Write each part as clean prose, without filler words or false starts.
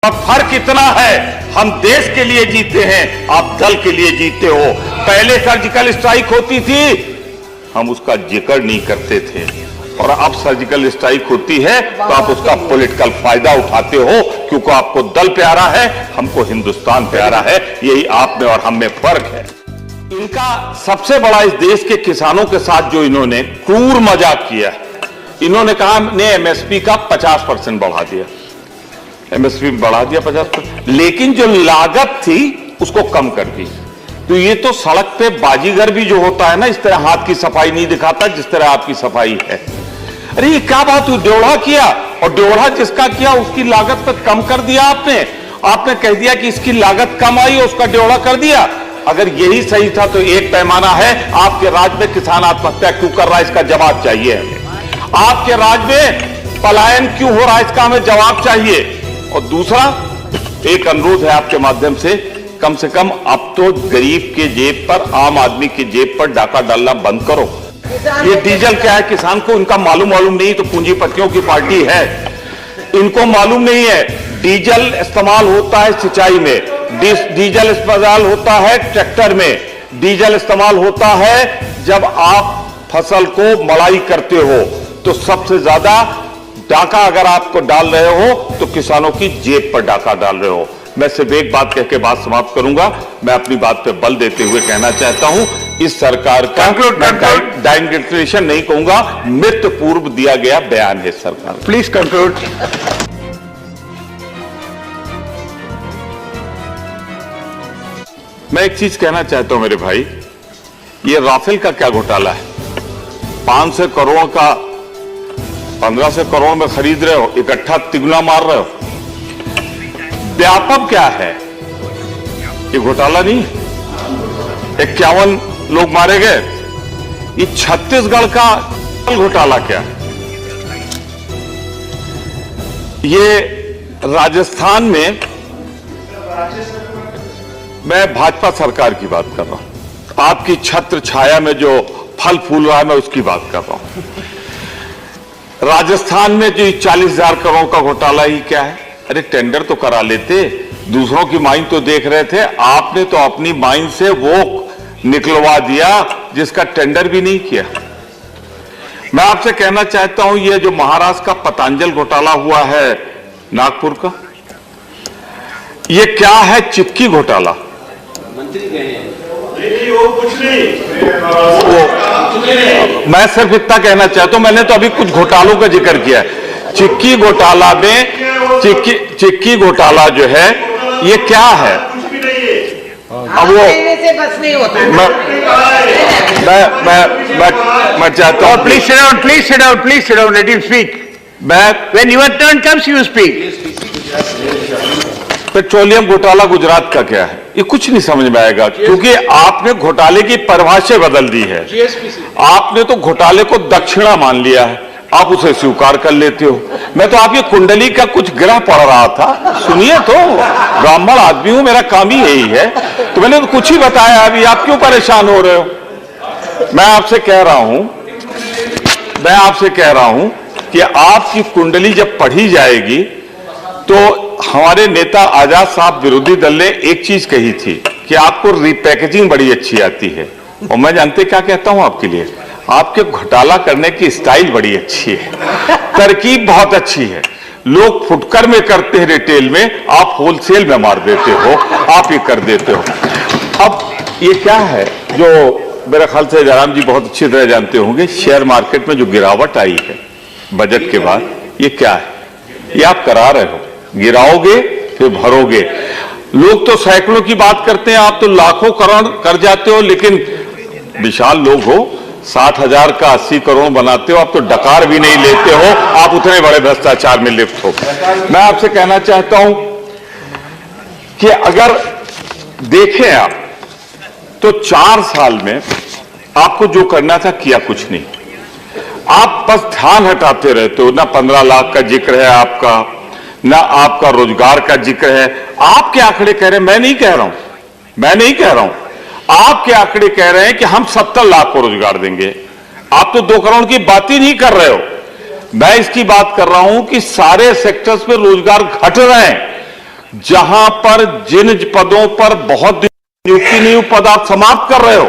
अब फर्क इतना है, हम देश के लिए जीते हैं, आप दल के लिए जीते हो। पहले सर्जिकल स्ट्राइक होती थी, हम उसका जिक्र नहीं करते थे, और अब सर्जिकल स्ट्राइक होती है तो आप उसका पॉलिटिकल फायदा उठाते हो, क्योंकि आपको दल प्यारा है, हमको हिंदुस्तान प्यारा है। यही आप में और हम में फर्क है। इनका सबसे बड़ा इस देश के किसानों के साथ जो इन्होंने क्रूर मजाक किया, इन्होंने कहा हमने एमएसपी का 50% बढ़ा दिया, एमएसपी बढ़ा दिया 50%, लेकिन जो लागत थी उसको कम कर दी। तो ये तो सड़क पे बाजीगर भी जो होता है ना, इस तरह हाथ की सफाई नहीं दिखाता जिस तरह आपकी सफाई है। अरे ये क्या बात हुई, ड्योढ़ा किया, और ड्योढ़ा जिसका किया उसकी लागत पर कम कर दिया आपने कह दिया कि इसकी लागत कम आई, उसका ड्योढ़ा कर दिया। अगर यही सही था तो एक पैमाना है, आपके राज्य में किसान आत्महत्या क्यों कर रहा है, इसका जवाब चाहिए हमें। आपके राज्य में पलायन क्यों हो रहा है, इसका हमें जवाब चाहिए। और दूसरा एक अनुरोध है आपके माध्यम से कम अब तो गरीब के जेब पर, आम आदमी की जेब पर डाका डालना बंद करो। ये डीजल क्या है किसान को इनका मालूम नहीं, तो पूंजीपतियों की पार्टी है, इनको मालूम नहीं है। डीजल इस्तेमाल होता है सिंचाई में, डीजल इस्तेमाल होता है ट्रैक्टर में, डीजल इस्तेमाल होता है जब आप फसल को मड़ाई करते हो। तो सबसे ज्यादा डाका अगर आपको डाल रहे हो तो किसानों की जेब पर डाका डाल रहे हो। मैं सिर्फ एक बात कह के बात समाप्त करूंगा। मैं अपनी बात पे बल देते हुए कहना चाहता हूं, इस सरकार का डाइग्रेडेशन नहीं कहूंगा, मृत्यु पूर्व दिया गया बयान है सरकार। Please conclude. मैं एक चीज कहना चाहता हूं मेरे भाई, ये राफेल का क्या घोटाला है? 500 करोड़ का 1500 करोड़ में खरीद रहे हो, इकट्ठा तिगुना मार रहे हो। व्यापक क्या है? ये घोटाला नहीं, 51 लोग मारे गए। ये छत्तीसगढ़ का घोटाला क्या है? ये राजस्थान में, मैं भाजपा सरकार की बात कर रहा हूं, आपकी छत्र छाया में जो फल फूल रहा है मैं उसकी बात कर रहा हूं। राजस्थान में जो 40,000 करोड़ का घोटाला ही क्या है? अरे टेंडर तो करा लेते, दूसरों की माइन तो देख रहे थे, आपने तो अपनी माइन से वो निकलवा दिया जिसका टेंडर भी नहीं किया। मैं आपसे कहना चाहता हूं, ये जो महाराष्ट्र का पतंजल घोटाला हुआ है नागपुर का, ये क्या है? चिक्की घोटाला। मंत्री कहे वो कुछ नहीं, मैं सिर्फ इतना कहना चाहता हूं, मैंने तो अभी कुछ घोटालों का जिक्र किया है। चिक्की घोटाला में, चिक्की घोटाला जो है ये क्या है? अब वो मैं चाहता हूं, please sit down, let him speak. When your turn comes you speak. Petroleum घोटाला गुजरात का क्या है? ये कुछ नहीं समझ में आएगा, क्योंकि आपने घोटाले की परिभाषा बदल दी है। आपने तो घोटाले को दक्षिणा मान लिया है, आप उसे स्वीकार कर लेते हो। मैं तो आपकी कुंडली का कुछ ग्रह पढ़ रहा था, सुनिए तो, ब्राह्मण आदमी हूं, मेरा काम ही यही है, तो मैंने तो कुछ ही बताया। अभी आप क्यों परेशान हो रहे हो? मैं आपसे कह रहा हूं कि आपकी कुंडली जब पढ़ी जाएगी तो हमारे नेता आजाद साहब विरोधी दल ने एक चीज कही थी कि आपको रिपैकेजिंग बड़ी अच्छी आती है, और मैं जानते क्या कहता हूं आपके लिए, आपके घोटाला करने की स्टाइल बड़ी अच्छी है, तरकीब बहुत अच्छी है। लोग फुटकर में करते हैं रिटेल में, आप होलसेल में मार देते हो, आप ये कर देते हो। अब ये क्या है जो मेरे ख्याल से जयराम जी बहुत अच्छी तरह जानते होंगे, शेयर मार्केट में जो गिरावट आई है बजट के बाद, ये क्या है? ये आप करा रहे हो, गिराओगे फिर भरोगे। लोग तो सैकड़ों की बात करते हैं, आप तो लाखों करोड़ कर जाते हो, लेकिन विशाल लोग हो, 60,000 का 80 करोड़ बनाते हो, आप तो डकार भी नहीं लेते हो, आप उतने बड़े भ्रष्टाचार में लिप्त हो। मैं आपसे कहना चाहता हूं कि अगर देखें आप तो 4 साल में आपको जो करना था किया कुछ नहीं, आप बस ध्यान हटाते रहते हो। ना 15 लाख का जिक्र है आपका, ना आपका रोजगार का जिक्र है। आपके आंकड़े कह रहे हैं, मैं नहीं कह रहा हूं, आपके आंकड़े कह रहे हैं कि हम 70 लाख को रोजगार देंगे। आप तो 2 करोड़ की बात ही नहीं कर रहे हो। मैं इसकी बात कर रहा हूं कि सारे सेक्टर्स में रोजगार घट रहे हैं। जहां पर जिन पदों पर बहुत नियुक्ति नहीं, पद आप समाप्त कर रहे हो,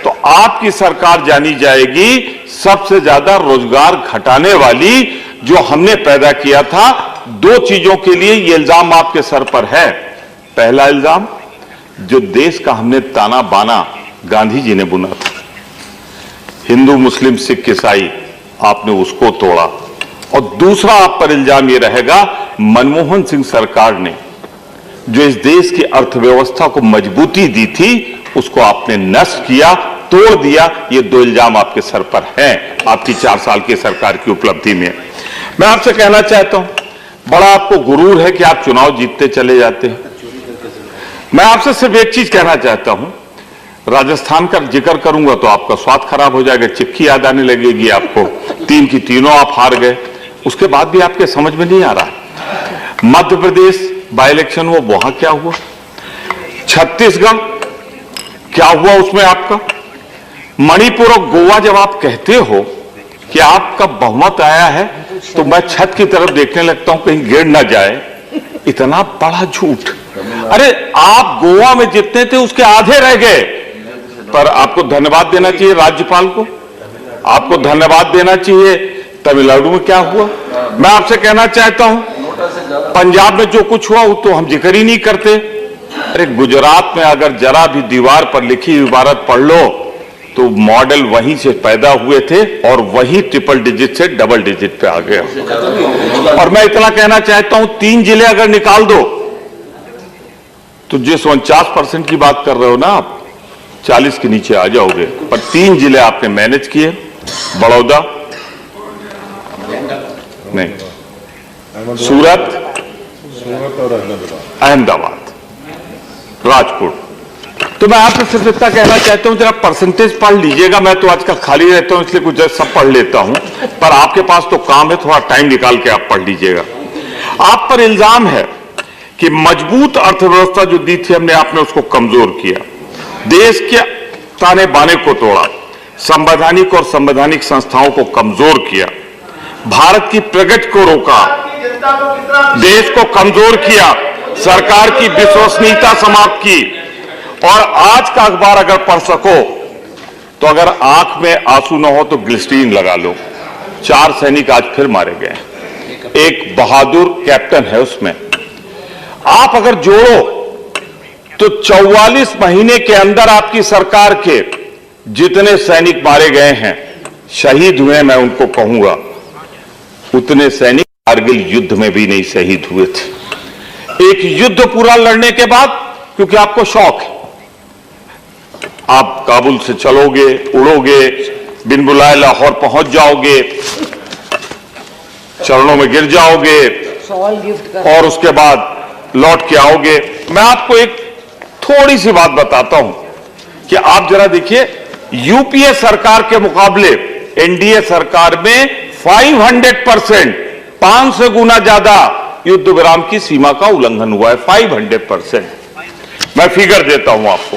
तो आपकी सरकार जानी जाएगी सबसे ज्यादा रोजगार घटाने वाली जो हमने पैदा किया था। दो चीजों के लिए यह इल्जाम आपके सर पर है। पहला इल्जाम, जो देश का हमने ताना बाना गांधी जी ने बुना था, हिंदू मुस्लिम सिख ईसाई, आपने उसको तोड़ा। और दूसरा आप पर इल्जाम यह रहेगा, मनमोहन सिंह सरकार ने जो इस देश की अर्थव्यवस्था को मजबूती दी थी, उसको आपने नष्ट किया, तोड़ दिया। ये दो इल्जाम आपके सर पर हैं आपकी 4 साल की सरकार की उपलब्धि में। मैं आपसे कहना चाहता हूं, बड़ा आपको गुरूर है कि आप चुनाव जीतते चले जाते हैं। मैं आपसे सिर्फ एक चीज कहना चाहता हूं, राजस्थान का जिक्र करूंगा तो आपका स्वाद खराब हो जाएगा, चिक्की याद आने लगेगी आपको। 3 की तीनों आप हार गए, उसके बाद भी आपके समझ में नहीं आ रहा। मध्य प्रदेश बाई इलेक्शन हुआ, वहां क्या हुआ? छत्तीसगढ़ क्या हुआ उसमें आपका? मणिपुर और गोवा जब आप कहते हो कि आपका बहुमत आया है, तो मैं छत की तरफ देखने लगता हूं कहीं गिर ना जाए। इतना बड़ा झूठ। अरे आप गोवा में जितने थे उसके आधे रह गए। पर आपको धन्यवाद देना चाहिए राज्यपाल को, आपको धन्यवाद देना चाहिए। तमिलनाडु में क्या हुआ? मैं आपसे कहना चाहता हूं, पंजाब में जो कुछ हुआ वो तो हम जिक्र ही नहीं करते। अरे गुजरात में अगर जरा भी दीवार पर लिखी इबारत पढ़ लो तो मॉडल वहीं से पैदा हुए थे और वही ट्रिपल डिजिट से डबल डिजिट पे आ गया। और मैं इतना कहना चाहता हूं, 3 जिले अगर निकाल दो तो जिस 49% की बात कर रहे हो ना आप, 40 के नीचे आ जाओगे। पर 3 जिले आपने मैनेज किए, बड़ौदा नहीं, सूरत और अहमदाबाद, राजकोट। तो मैं आपसे सिर्फ इतना कहना चाहता हूं, जरा परसेंटेज पढ़ लीजिएगा। मैं तो आजकल खाली रहता हूं इसलिए कुछ सब पढ़ लेता हूं, पर आपके पास तो काम है, थोड़ा टाइम निकाल के आप पढ़ लीजिएगा। आप पर इल्जाम है कि मजबूत अर्थव्यवस्था जो दी थी हमने, आपने उसको कमजोर किया, देश के ताने बाने को तोड़ा, संवैधानिक और संवैधानिक संस्थाओं को कमजोर किया, भारत की प्रगति को रोका, देश को कमजोर किया, सरकार की विश्वसनीयता समाप्त की। और आज का अखबार अगर पढ़ सको तो अगर आंख में आंसू न हो तो ग्लिसरीन लगा लो। 4 सैनिक आज फिर मारे गए, एक बहादुर कैप्टन है उसमें। आप अगर जोड़ो तो 44 महीने के अंदर आपकी सरकार के जितने सैनिक मारे गए हैं, शहीद हुए, मैं उनको कहूंगा, उतने सैनिक कारगिल युद्ध में भी नहीं शहीद हुए थे। एक युद्ध पूरा लड़ने के बाद, क्योंकि आपको शौक है, आप काबुल से चलोगे, उड़ोगे, बिन बुलाए लाहौर पहुंच जाओगे, चरणों में गिर जाओगे और उसके बाद लौट के आओगे। मैं आपको एक थोड़ी सी बात बताता हूं कि आप जरा देखिए, यूपीए सरकार के मुकाबले एनडीए सरकार में 500%, 500 गुना ज्यादा युद्ध विराम की सीमा का उल्लंघन हुआ है। 500%। मैं फिगर देता हूं आपको,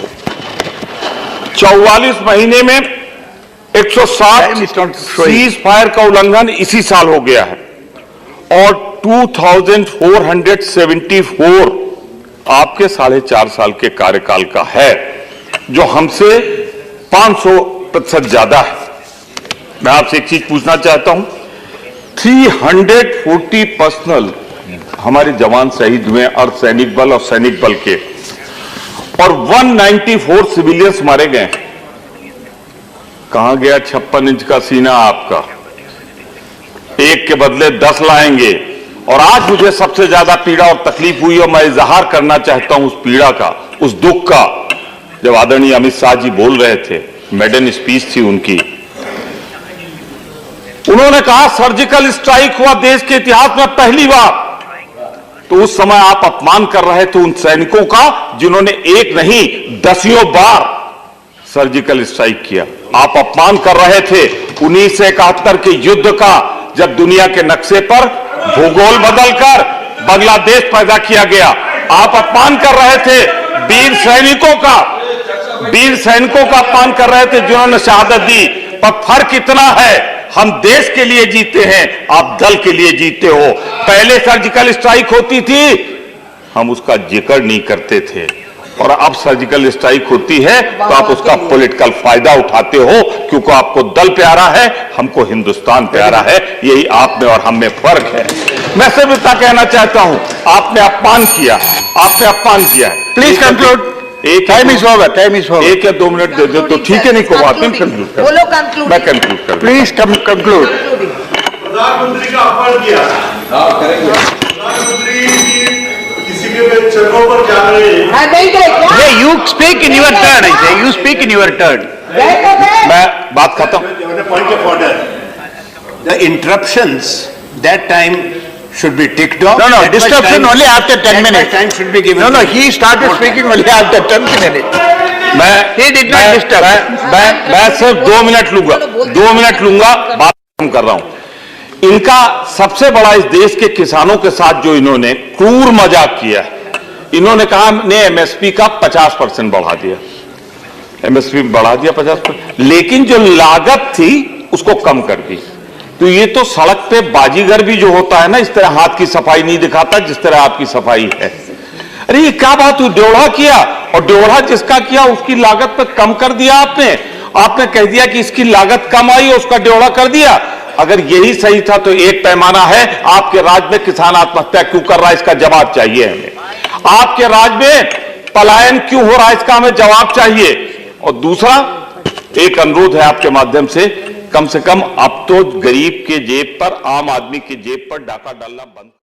44 महीने में 160 सीज फायर का उल्लंघन इसी साल हो गया है और 2474 आपके 4.5 साल के कार्यकाल का है, जो हमसे 500% ज्यादा है। मैं आपसे एक चीज पूछना चाहता हूं, 340 पर्सनल हमारे जवान शहीद हुए अर्धसैनिक बल और सैनिक बल के, और 194 सिविलियंस मारे गए। कहां गया 56 इंच का सीना आपका? एक के बदले 10 लाएंगे। और आज मुझे सबसे ज्यादा पीड़ा और तकलीफ हुई, और मैं इजहार करना चाहता हूं उस पीड़ा का, उस दुख का, जब आदरणीय अमित शाह जी बोल रहे थे, मेडन स्पीच थी उनकी, उन्होंने कहा सर्जिकल स्ट्राइक हुआ देश के इतिहास में पहली बार। तो उस समय आप अपमान कर रहे थे उन सैनिकों का जिन्होंने एक नहीं 10 बार सर्जिकल स्ट्राइक किया। आप अपमान कर रहे थे 1971 के युद्ध का, जब दुनिया के नक्शे पर भूगोल बदलकर बांग्लादेश पैदा किया गया। आप अपमान कर रहे थे वीर सैनिकों का अपमान कर रहे थे जिन्होंने शहादत दी। पर फर्क इतना है, हम देश के लिए जीते हैं, आप दल के लिए जीते हो। पहले सर्जिकल स्ट्राइक होती थी हम उसका जिक्र नहीं करते थे, और अब सर्जिकल स्ट्राइक होती है तो आप उसका पॉलिटिकल फायदा उठाते हो, क्योंकि आपको दल प्यारा है, हमको हिंदुस्तान प्यारा है। यही आप में और हम में फर्क है। मैं सिर्फ इतना कहना चाहता हूं, आपने अपमान किया, आपने अपमान किया। Please conclude. एक Time is over. Time is over. 1 या 2 मिनट दे दो तो ठीक है, नहीं को बात नहीं कंक्लूड कर, बोलो conclude। मैं कंक्लूड कर दूं। Please conclude. प्रधानमंत्री का अपमान किया। प्रधानमंत्री किसी के चरणों पर जा रहे हैं। हाँ, नहीं गए क्या? Yeah, you speak in your turn. I say you speak in your turn. गए तो गए। मैं बात खत्म। Point of order. The interruptions, that time should be ticked off. No, That much disruption time- only after 10 that much minutes. time should be given. No, he started speaking only after 10 minutes. He did not disturb. मैं सिर्फ 2 minute लूंगा, 2 minute लूंगा, बात खत्म कर रहा हूं। इनका सबसे बड़ा इस देश के किसानों के साथ जो इन्होंने क्रूर मजाक किया, इन्होंने कहा हमने एमएसपी का 50% बढ़ा दिया, एमएसपी बढ़ा दिया 50%, लेकिन जो लागत थी उसको कम कर दी। तो ये तो सड़क पे बाजीगर भी जो होता है ना, इस तरह हाथ की सफाई नहीं दिखाता जिस तरह आपकी सफाई है। अरे ये क्या बात हुई, ड्योढ़ा किया, और ड्योढ़ा जिसका किया उसकी लागत पे कम कर दिया आपने कह दिया कि इसकी लागत कम आई, उसका ड्योढ़ा कर दिया। अगर यही सही था तो एक पैमाना है, आपके राज्य में किसान आत्महत्या क्यों कर रहा है, इसका जवाब चाहिए हमें। आपके राज्य में पलायन क्यों हो रहा है, इसका हमें जवाब चाहिए। और दूसरा एक अनुरोध है आपके माध्यम से कम अब तो गरीब के जेब पर, आम आदमी की जेब पर डाका डालना बंद